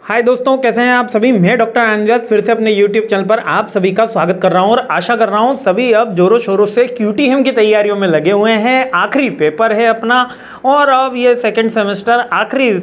हाय दोस्तों, कैसे हैं आप सभी। मैं डॉक्टर आनंद फिर से अपने यूट्यूब चैनल पर आप सभी का स्वागत कर रहा हूं और आशा कर रहा हूं सभी अब जोरों शोरों से क्यूटीएम की तैयारियों में लगे हुए हैं। आखिरी पेपर है अपना और अब ये सेकंड सेमेस्टर आखिरी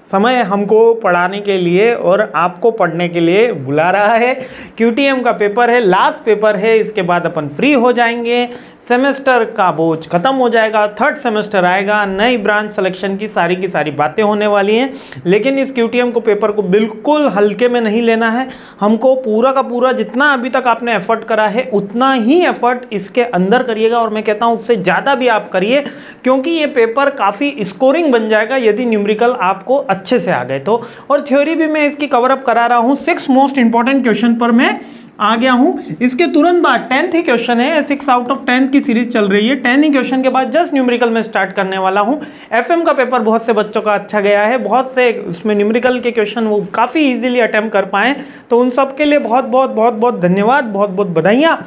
समय हमको पढ़ाने के लिए और आपको पढ़ने के लिए बुला रहा है। क्यूटीएम का पेपर है, लास्ट पेपर है, इसके बाद अपन फ्री हो जाएंगे, सेमेस्टर का बोझ खत्म हो जाएगा, थर्ड सेमेस्टर आएगा, नई ब्रांच सिलेक्शन की सारी बातें होने वाली हैं। लेकिन इस क्यूटीएम को पेपर को बिल्कुल हल्के में नहीं लेना है। हमको पूरा का पूरा जितना अभी तक आपने एफर्ट करा है उतना ही एफर्ट इसके अंदर करिएगा और मैं कहता हूँ उससे ज़्यादा भी आप करिए, क्योंकि ये पेपर काफ़ी स्कोरिंग बन जाएगा यदि न्यूमेरिकल आपको अच्छे से आ गए तो। और थ्योरी भी मैं इसकी कवर अप करा रहा हूँ। 6 मोस्ट इंपॉर्टेंट क्वेश्चन पर मैं आ गया हूं। इसके तुरंत बाद 10th ही क्वेश्चन है, 6 आउट ऑफ 10 की सीरीज चल रही है। 10 ही क्वेश्चन के बाद जस्ट न्यूमेरिकल में स्टार्ट करने वाला हूं। एफएम का पेपर बहुत से बच्चों का अच्छा गया है, बहुत से उसमें न्यूमेरिकल के क्वेश्चन वो काफ़ी इजीली अटेम्प्ट कर पाए, तो उन सब के लिए बहुत बहुत धन्यवाद, बहुत बहुत बधाइयाँ।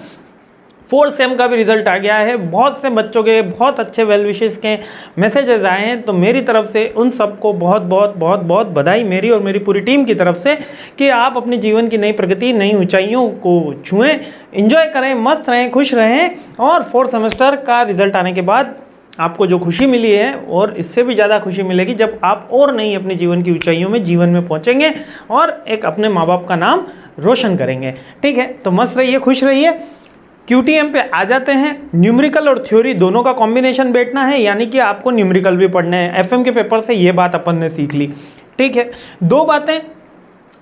4th सेम का भी रिजल्ट आ गया है, बहुत से बच्चों के बहुत अच्छे वेल विशेस के मैसेजेस आए हैं, तो मेरी तरफ से उन सबको बहुत बहुत बधाई, मेरी और मेरी पूरी टीम की तरफ से, कि आप अपने जीवन की नई प्रगति, नई ऊंचाइयों को छुएं, एंजॉय करें, मस्त रहें, खुश रहें। और 4th सेमेस्टर का रिजल्ट आने के बाद आपको जो खुशी मिली है और इससे भी ज़्यादा खुशी मिलेगी जब आप और नई अपने जीवन की ऊंचाइयों में जीवन में पहुँचेंगे और एक अपने माँ बाप का नाम रोशन करेंगे। ठीक है, तो मस्त रहिए, खुश रहिए। क्यूटीएम पे आ जाते हैं। न्यूमेरिकल और थ्योरी दोनों का कॉम्बिनेशन बैठना है, यानी कि आपको न्यूमेरिकल भी पढ़ने हैं। एफएम के पेपर से ये बात अपन ने सीख ली। ठीक है, 2 बातें,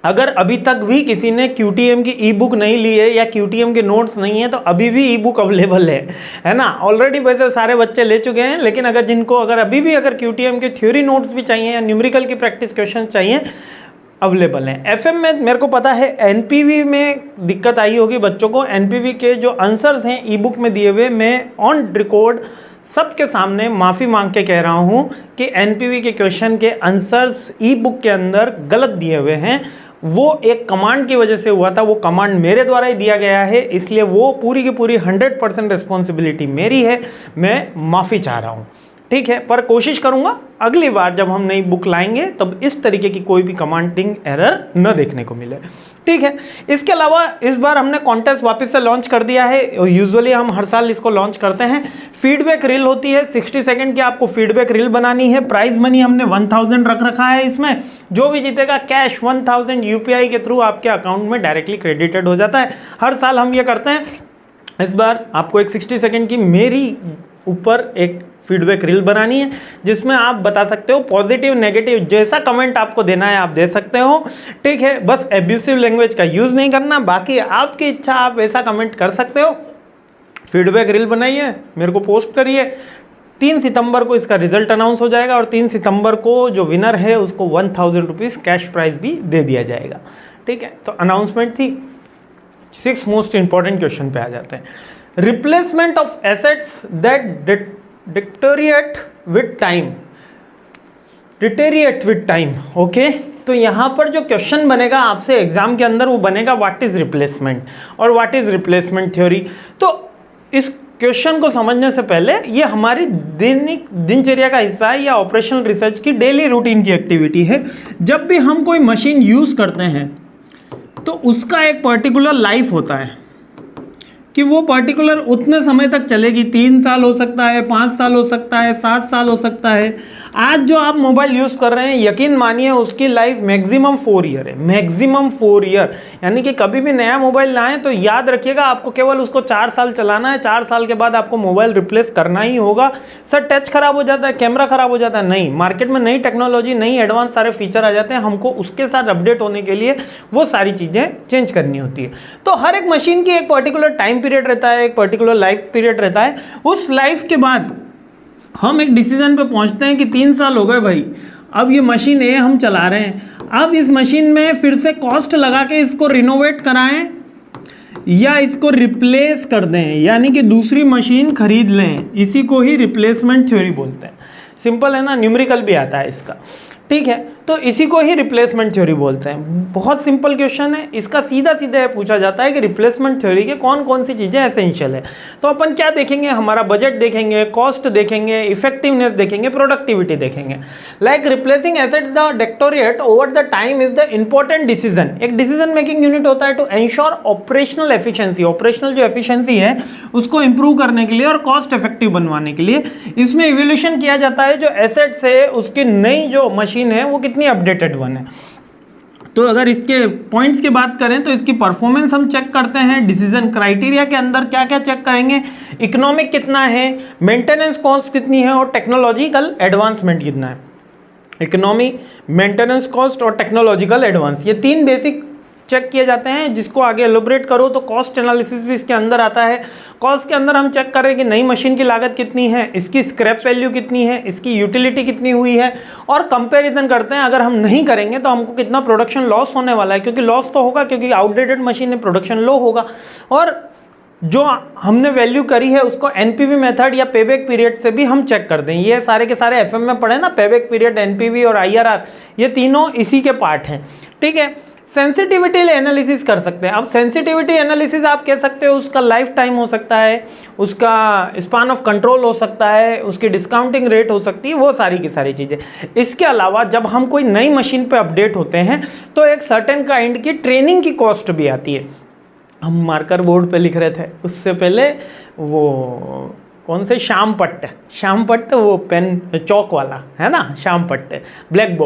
अगर अभी तक भी किसी ने क्यूटीएम की ई बुक नहीं ली है या क्यूटीएम के नोट्स नहीं है तो अभी भी ई बुक अवेलेबल है ना। ऑलरेडी वैसे सारे बच्चे ले चुके हैं, लेकिन अगर अभी भी क्यूटीएम के थ्योरी नोट्स भी चाहिए या न्यूमेरिकल की प्रैक्टिस क्वेश्चन चाहिए, अवेलेबल हैं। एफएम में मेरे को पता है एनपीवी में दिक्कत आई होगी बच्चों को। एनपीवी के जो आंसर्स हैं ई बुक में दिए हुए, मैं ऑन रिकॉर्ड सबके सामने माफ़ी मांग के कह रहा हूं कि एनपीवी के क्वेश्चन के आंसर्स ई बुक के अंदर गलत दिए हुए हैं। वो एक कमांड की वजह से हुआ था, वो कमांड मेरे द्वारा ही दिया गया है, इसलिए वो पूरी की पूरी 100% रिस्पॉन्सिबिलिटी मेरी है। मैं माफ़ी चाह रहा हूँ, ठीक है, पर कोशिश करूंगा अगली बार जब हम नई बुक लाएंगे तब इस तरीके की कोई भी कमांडिंग एरर न देखने को मिले। ठीक है, इसके अलावा इस बार हमने कॉन्टेस्ट वापस से लॉन्च कर दिया है। यूजुअली हम हर साल इसको लॉन्च करते हैं। फीडबैक रील होती है, 60 सेकंड की आपको फीडबैक रील बनानी है। प्राइज मनी हमने 1000 रख रखा है इसमें। जो भी जीतेगा कैश 1000 यूपीआई के थ्रू आपके अकाउंट में डायरेक्टली क्रेडिटेड हो जाता है। हर साल हम ये करते हैं। इस बार आपको एक 60 सेकंड की मेरी ऊपर एक फीडबैक रील बनानी है, जिसमें आप बता सकते हो पॉजिटिव नेगेटिव जैसा कमेंट आपको देना है आप दे सकते हो। ठीक है, बस एब्यूसिव लैंग्वेज का यूज़ नहीं करना, बाकी आपकी इच्छा, आप ऐसा कमेंट कर सकते हो। फीडबैक रील बनाइए, मेरे को पोस्ट करिए। 3 सितंबर को इसका रिजल्ट अनाउंस हो जाएगा और 3 सितंबर को जो विनर है उसको 1000 रुपीज़ कैश प्राइज भी दे दिया जाएगा। ठीक है, तो अनाउंसमेंट थी। 6 मोस्ट इंपॉर्टेंट क्वेश्चन पे आ जाते हैं। Replacement of assets that deteriorate with time. Okay, तो यहाँ पर जो क्वेश्चन बनेगा आपसे एग्जाम के अंदर वो बनेगा व्हाट इज रिप्लेसमेंट और व्हाट इज रिप्लेसमेंट थ्योरी। तो इस क्वेश्चन को समझने से पहले ये हमारी दिनचर्या का हिस्सा है या ऑपरेशनल रिसर्च की डेली रूटीन की एक्टिविटी है। जब भी हम कोई मशीन यूज करते हैं तो उसका एक पर्टिकुलर लाइफ होता है कि वो पर्टिकुलर उतने समय तक चलेगी। 3 साल हो सकता है, 5 साल हो सकता है, 7 साल हो सकता है। आज जो आप मोबाइल यूज़ कर रहे हैं, यकीन मानिए उसकी लाइफ मैक्सिमम 4 ईयर है, मैक्सिमम 4 ईयर। यानी कि कभी भी नया मोबाइल लाएं तो याद रखिएगा आपको केवल उसको 4 साल चलाना है। 4 साल के बाद आपको मोबाइल रिप्लेस करना ही होगा। सर टच खराब हो जाता है, कैमरा खराब हो जाता है, नहीं, मार्केट में नई टेक्नोलॉजी, नई एडवांस सारे फीचर आ जाते हैं, हमको उसके साथ अपडेट होने के लिए वो सारी चीज़ें चेंज करनी होती है। तो हर एक मशीन की एक पर्टिकुलर टाइम पीरियड रहता है, एक पर्टिकुलर लाइफ पीरियड रहता है। उस लाइफ के बाद हम एक डिसीजन पे पहुंचते हैं कि 3 साल हो गए भाई, अब ये मशीन ए हम चला रहे हैं, अब इस मशीन में फिर से कॉस्ट लगा के इसको रिनोवेट कराएं या इसको रिप्लेस कर दें, यानी कि दूसरी मशीन खरीद लें। इसी को ही रिप्लेसमेंट थ्योरी बोलते हैं। सिंपल है ना, न्यूमेरिकल भी आता है इसका। ठीक है, तो इसी को ही रिप्लेसमेंट थ्योरी बोलते हैं। बहुत सिंपल क्वेश्चन है, इसका सीधा सीधा पूछा जाता है कि रिप्लेसमेंट थ्योरी के कौन कौन सी चीज़ें एसेंशियल है। तो अपन क्या देखेंगे, हमारा बजट देखेंगे, कॉस्ट देखेंगे, इफेक्टिवनेस देखेंगे, प्रोडक्टिविटी देखेंगे। Like replacing assets the deteriorate over the time is the important decision. एक डिसीजन मेकिंग यूनिट होता है to ensure operational efficiency, operational जो एफिशिएंसी है उसको इंप्रूव करने के लिए और कॉस्ट इफेक्टिव बनवाने के लिए। इसमें इवोल्यूशन किया जाता है, जो एसेट्स है उसकी नई जो मशीन है वो कितनी अपडेटेड वन है। तो अगर इसके पॉइंट्स की बात करें तो इसकी परफॉर्मेंस हम चेक करते हैं। डिसीजन क्राइटेरिया के अंदर क्या क्या चेक करेंगे, इकोनॉमिक कितना है, मेंटेनेंस कॉस्ट कितनी है और टेक्नोलॉजिकल एडवांसमेंट कितना है। इकोनॉमी, मेंटेनेंस कॉस्ट और टेक्नोलॉजिकल एडवांस, ये तीन बेसिक चेक किए जाते हैं। जिसको आगे एलोबरेट करो तो कॉस्ट एनालिसिस भी इसके अंदर आता है। कॉस्ट के अंदर हम चेक करें कि नई मशीन की लागत कितनी है, इसकी स्क्रैप वैल्यू कितनी है, इसकी यूटिलिटी कितनी हुई है, और कंपैरिजन करते हैं अगर हम नहीं करेंगे तो हमको कितना प्रोडक्शन लॉस होने वाला है, क्योंकि लॉस तो होगा क्योंकि आउटडेटेड मशीन में प्रोडक्शन लो होगा। और जो हमने वैल्यू करी है उसको एनपीवी मेथड या पेबैक पीरियड से भी हम चेक करते हैं। ये सारे के सारे एफएम में पढ़े ना, पेबैक पीरियड, एनपीवी और आईआरआर, ये तीनों इसी के पार्ट हैं। ठीक है, सेंसिटिविटी एनालिसिस कर सकते हैं। अब सेंसिटिविटी एनालिसिस आप कह सकते हो उसका लाइफ टाइम हो सकता है, उसका स्पान ऑफ कंट्रोल हो सकता है, उसकी डिस्काउंटिंग रेट हो सकती है, वो सारी की सारी चीज़ें। इसके अलावा जब हम कोई नई मशीन पे अपडेट होते हैं तो एक सर्टेन काइंड की ट्रेनिंग की कॉस्ट भी आती है। हम मार्कर बोर्ड पे लिख रहे थे, उससे पहले वो कौन से श्याम पट्ट वो पेन चौक वाला है ना, श्याम पट्ट, ब्लैक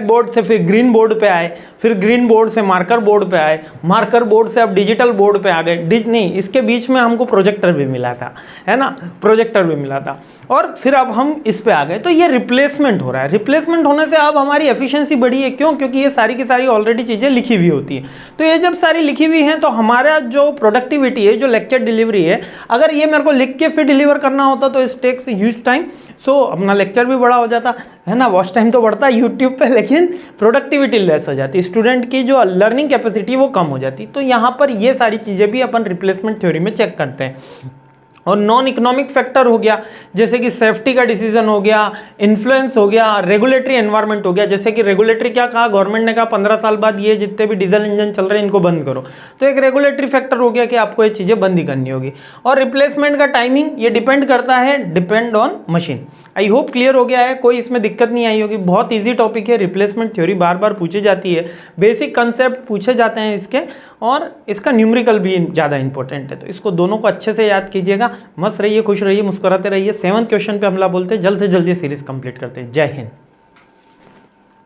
बोर्ड से फिर ग्रीन बोर्ड पे आए, फिर ग्रीन बोर्ड से मार्कर बोर्ड पे आए, मार्कर बोर्ड से अब डिजिटल बोर्ड पे आ गए। नहीं, इसके बीच में हमको प्रोजेक्टर भी मिला था, है ना, प्रोजेक्टर भी मिला था, और फिर अब हम इस पे आ गए। तो ये रिप्लेसमेंट हो रहा है। रिप्लेसमेंट होने से अब हमारी एफिशिएंसी बढ़ी है। क्यों? क्योंकि ये सारी की सारी ऑलरेडी चीज़ें लिखी हुई होती है। तो ये जब सारी लिखी हुई हैं तो हमारा जो प्रोडक्टिविटी है, जो लेक्चर डिलीवरी है, अगर ये मेरे को लिख के फिर डिलीवर करना होता तो इट टेक्स ह्यूज टाइम। सो अपना लेक्चर भी बड़ा हो जाता है ना, वॉच टाइम तो बढ़ता है यूट्यूब पे, लेकिन प्रोडक्टिविटी लेस हो जाती, स्टूडेंट की जो लर्निंग कैपेसिटी वो कम हो जाती। तो यहाँ पर ये सारी चीज़ें भी अपन रिप्लेसमेंट थ्योरी में चेक करते हैं। और नॉन इकोनॉमिक फैक्टर हो गया, जैसे कि सेफ्टी का डिसीजन हो गया, इन्फ्लुएंस हो गया, रेगुलेटरी एनवायरनमेंट हो गया। जैसे कि रेगुलेटरी क्या कहा, गवर्नमेंट ने कहा 15 साल बाद ये जितने भी डीजल इंजन चल रहे हैं इनको बंद करो, तो एक रेगुलेटरी फैक्टर हो गया कि आपको ये चीज़ें बंद ही करनी होगी। और रिप्लेसमेंट का टाइमिंग ये डिपेंड करता है, depend on machine. I hope clear हो गया है, कोई इसमें दिक्कत नहीं आई होगी। बहुत ईजी टॉपिक है, रिप्लेसमेंट थ्योरी बार बार पूछी जाती है, बेसिक कंसेप्ट पूछे जाते हैं इसके, और इसका न्यूमेरिकल भी ज़्यादा इंपॉर्टेंट है। तो इसको दोनों को अच्छे से याद कीजिएगा। मस्त रहिए, खुश रहिए, मुस्कुराते रहिए। 7th क्वेश्चन पे हमला बोलते हैं, जल्द से जल्द ये सीरीज कंप्लीट करते हैं। जय हिंद।